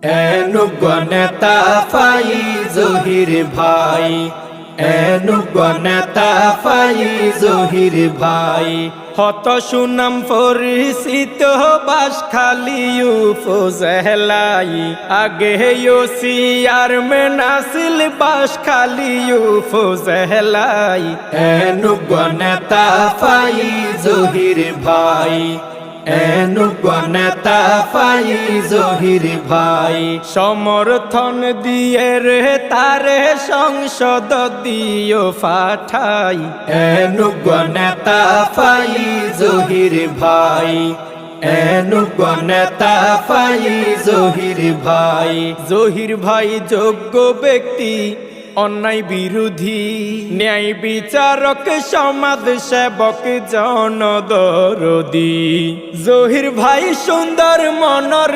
নেতা ফাই জহির ভাই, নেতা ফাই জহির ভাই। হত সুনাম পরিচিত বাঁশখালী উপজেলাই, আগে ওসি চেয়ারম্যান আছিল বাঁশখালী উপজেলাই। নেতা ফাই জহির ভাই, নেতা ফাই জহির ভাই। সমর্থন দিয়ে রে তারে সংসদ দিও পাঠাই। নেতা ফাই জহির ভাই, নেতা ফাই জহির ভাই। জহির ভাই যোগ্য ব্যক্তি, অন্যায় বিরোধী, ন্যায় বিচারক, সমাজ সেবক, জনদরদি। জহির ভাই সুন্দর মনর,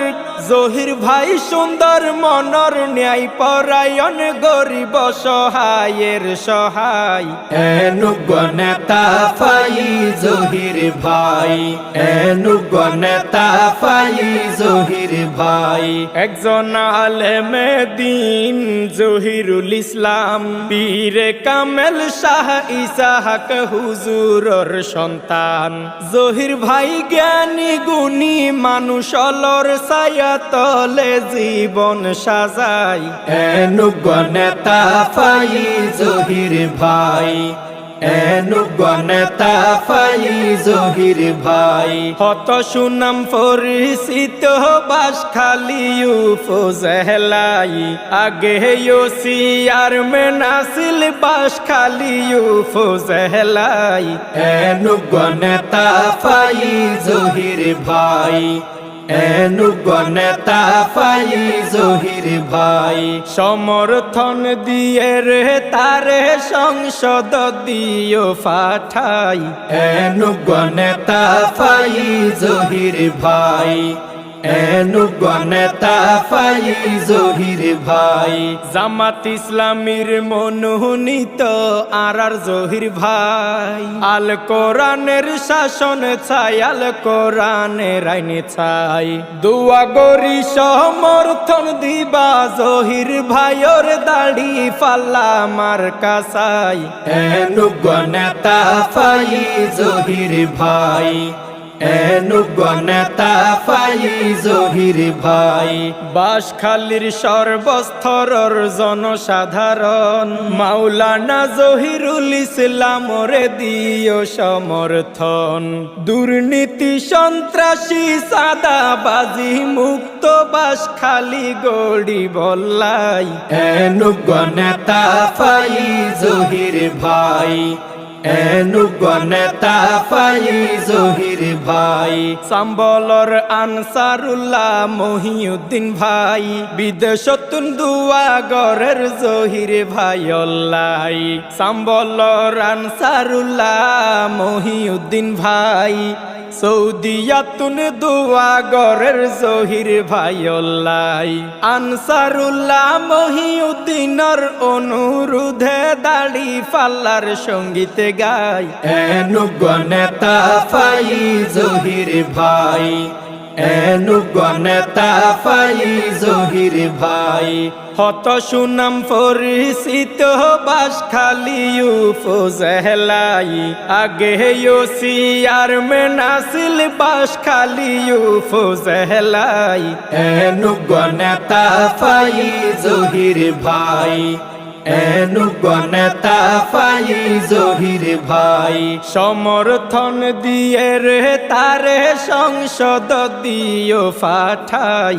জহির ভাই সুন্দর মনর, ন্যায় পরায়ণ, গরিব সহায়ের সহায়। নেতা ফাই জহির ভাই, নেতা ফাই জহির ভাই। একজন আলেমে দিন জহিরুল ইসলাম, পীরে কামেল শাহ ইসাহাক হুজুরর সন্তান। জহির ভাই জ্ঞানী গুণী মানুষ, অলর ছায়া তলে জীবন সাজায়। নেতা ফাই জহির ভাই, নেতা ফাই জহির ভাই। হত সুনাম পরিচিত বাঁশখালী উপজেলাই, আগে ওসি চেয়ারম্যান আছিল বাঁশখালী উপজেলাই। নেতা ফাই জহির ভাই, নেতা ফাই জহির ভাই। সমর্থন দিয়ে রে তারে সংসদ দিও পাঠাই। নেতা ফাই জহির ভাই, নেতা ফাই জহির ভাই। জামাত ইসলামীর মনোনীত আরার জহির ভাই, আল কোরআনের শাসন ছাই, আল কোরআনের আইন ছাই। দোয়া করি সমর্থন দিবা জহির ভাইয়ের দাড়ি পাল্লা মার কাছাই। নেতা ফাই জহির ভাই, নেতা ফাই জহির ভাই। বাঁশখালীর সর্বস্তরের জনসাধারণ, মাওলানা জহিরুল ইসলাম রে দিও সমর্থন। দুর্নীতি সন্ত্রাসী চাঁদাবাজি মুক্ত বাঁশখালী গড়ি বল্লাই। নেতা ফাই জহির ভাই, নেতা ফাই জহির ভাই। সম্বলর আনসারুল্লাহ মহিউদ্দিন ভাই, বিদেশতুন দুয়া গরের জহির ভাই অল্লাই। সম্বলর আনসারুল্লাহ মহিউদ্দিন ভাই, সৌদিয়াতুন দুয়া গরের জহির ভাই অল্লাই। আনসারুল্লাহ মহিউদ্দিনের অনুরোধে দাড়ি পাল্লার সঙ্গীত গায়। নেতা ফাই জহির ভাই, নেতা ফাই জহির ভাই। হত সুনাম পরিচিত বাঁশখালী উপজেলাই, আগে ওসি চেয়ারম্যান আছিল বাঁশখালী উপজেলাই। নেতা ফাই জহির ভাই, নেতা ফাই জহির ভাই। সমর্থন দিয়ে রে তারে সংসদ দিও পাঠাই।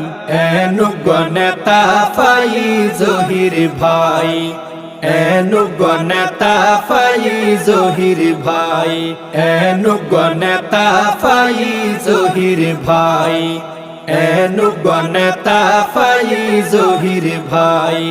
নেতা ফাই জহির ভাই, নেতা ফাই জহির ভাই। নেতা ফাই জহির ভাই, নেতা ফাই জহির ভাই।